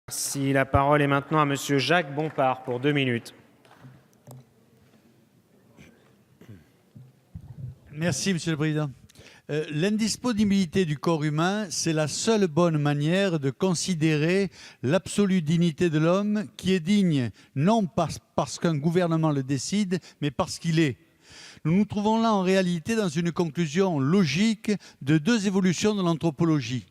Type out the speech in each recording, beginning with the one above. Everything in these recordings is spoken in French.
Merci. La parole est maintenant à Monsieur Jacques Bompard pour 2 minutes. Merci, Monsieur le Président. L'indisponibilité du corps humain, c'est la seule bonne manière de considérer l'absolue dignité de l'homme, qui est digne non parce qu'un gouvernement le décide, mais parce qu'il est. Nous nous trouvons là en réalité dans une conclusion logique de deux évolutions de l'anthropologie.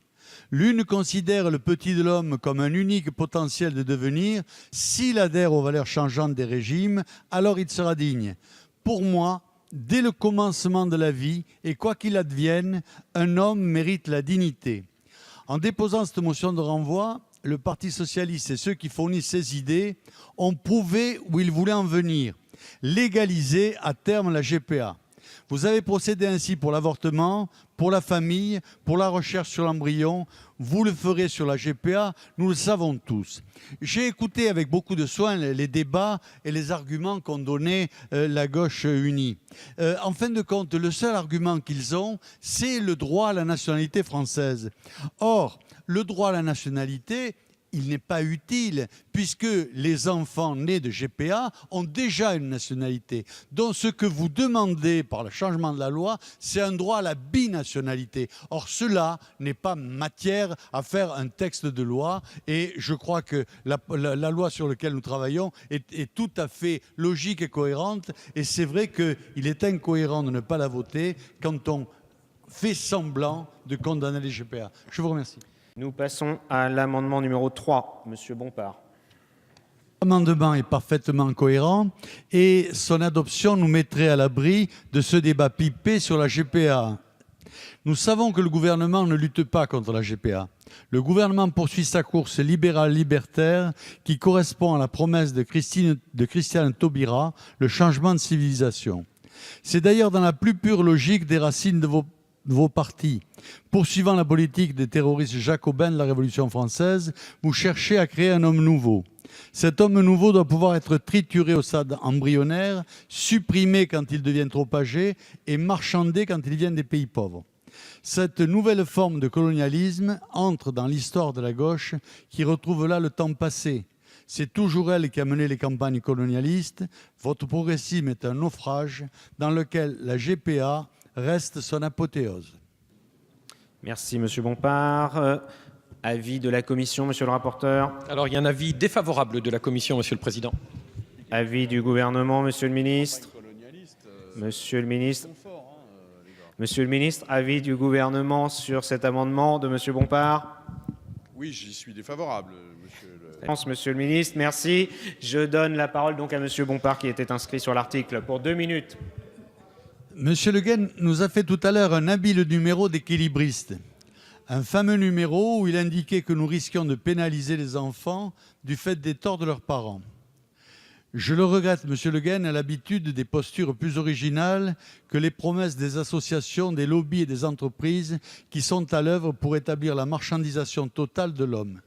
L'une considère le petit de l'homme comme un unique potentiel de devenir. S'il adhère aux valeurs changeantes des régimes, alors il sera digne. Pour moi, dès le commencement de la vie, et quoi qu'il advienne, un homme mérite la dignité. En déposant cette motion de renvoi, le Parti socialiste et ceux qui fournissent ces idées ont prouvé où ils voulaient en venir: légaliser à terme la GPA. Vous avez procédé ainsi pour l'avortement, pour la famille, pour la recherche sur l'embryon. Vous le ferez sur la GPA, nous le savons tous. J'ai écouté avec beaucoup de soin les débats et les arguments qu'ont donnés la gauche unie. En fin de compte, le seul argument qu'ils ont, c'est le droit à la nationalité française. Or, le droit à la nationalité, il n'est pas utile, puisque les enfants nés de GPA ont déjà une nationalité. Donc ce que vous demandez par le changement de la loi, c'est un droit à la binationalité. Or cela n'est pas matière à faire un texte de loi, et je crois que la loi sur laquelle nous travaillons est tout à fait logique et cohérente, et c'est vrai qu'il est incohérent de ne pas la voter quand on fait semblant de condamner les GPA. Je vous remercie. Nous passons à l'amendement numéro 3. Monsieur Bompard. L'amendement est parfaitement cohérent et son adoption nous mettrait à l'abri de ce débat pipé sur la GPA. Nous savons que le gouvernement ne lutte pas contre la GPA. Le gouvernement poursuit sa course libérale-libertaire qui correspond à la promesse de Christiane Taubira, le changement de civilisation. C'est d'ailleurs dans la plus pure logique des racines de vos partis. Poursuivant la politique des terroristes jacobins de la Révolution française, vous cherchez à créer un homme nouveau. Cet homme nouveau doit pouvoir être trituré au stade embryonnaire, supprimé quand il devient trop âgé et marchandé quand il vient des pays pauvres. Cette nouvelle forme de colonialisme entre dans l'histoire de la gauche, qui retrouve là le temps passé. C'est toujours elle qui a mené les campagnes colonialistes. Votre progressisme est un naufrage dans lequel la GPA reste son apothéose. Merci, Monsieur Bompard. Avis de la commission, Monsieur le rapporteur. Alors, il y a un avis défavorable de la commission, Monsieur le Président. Avis du gouvernement, Monsieur le ministre. Monsieur le ministre. Monsieur le ministre, avis du gouvernement sur cet amendement de Monsieur Bompard. Oui, j'y suis défavorable, Monsieur le ministre, merci. Je donne la parole donc à Monsieur Bompard qui était inscrit sur l'article pour 2 minutes. Monsieur Le Guen nous a fait tout à l'heure un habile numéro d'équilibriste. Un fameux numéro où il indiquait que nous risquions de pénaliser les enfants du fait des torts de leurs parents. Je le regrette, Monsieur Le Guen a l'habitude des postures plus originales que les promesses des associations, des lobbies et des entreprises qui sont à l'œuvre pour établir la marchandisation totale de l'homme.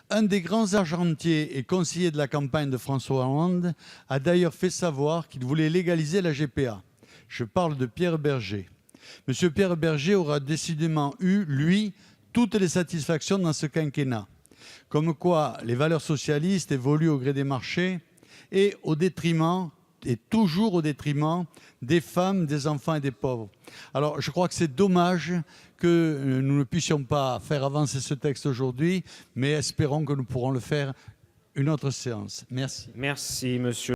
Un des grands argentiers et conseillers de la campagne de François Hollande a d'ailleurs fait savoir qu'il voulait légaliser la GPA. Je parle de Pierre Berger. Monsieur Pierre Berger aura décidément eu, lui, toutes les satisfactions dans ce quinquennat. Comme quoi, les valeurs socialistes évoluent au gré des marchés et toujours au détriment des femmes, des enfants et des pauvres. Alors, je crois que c'est dommage que nous ne puissions pas faire avancer ce texte aujourd'hui, mais espérons que nous pourrons le faire une autre séance. Merci. Merci, Monsieur.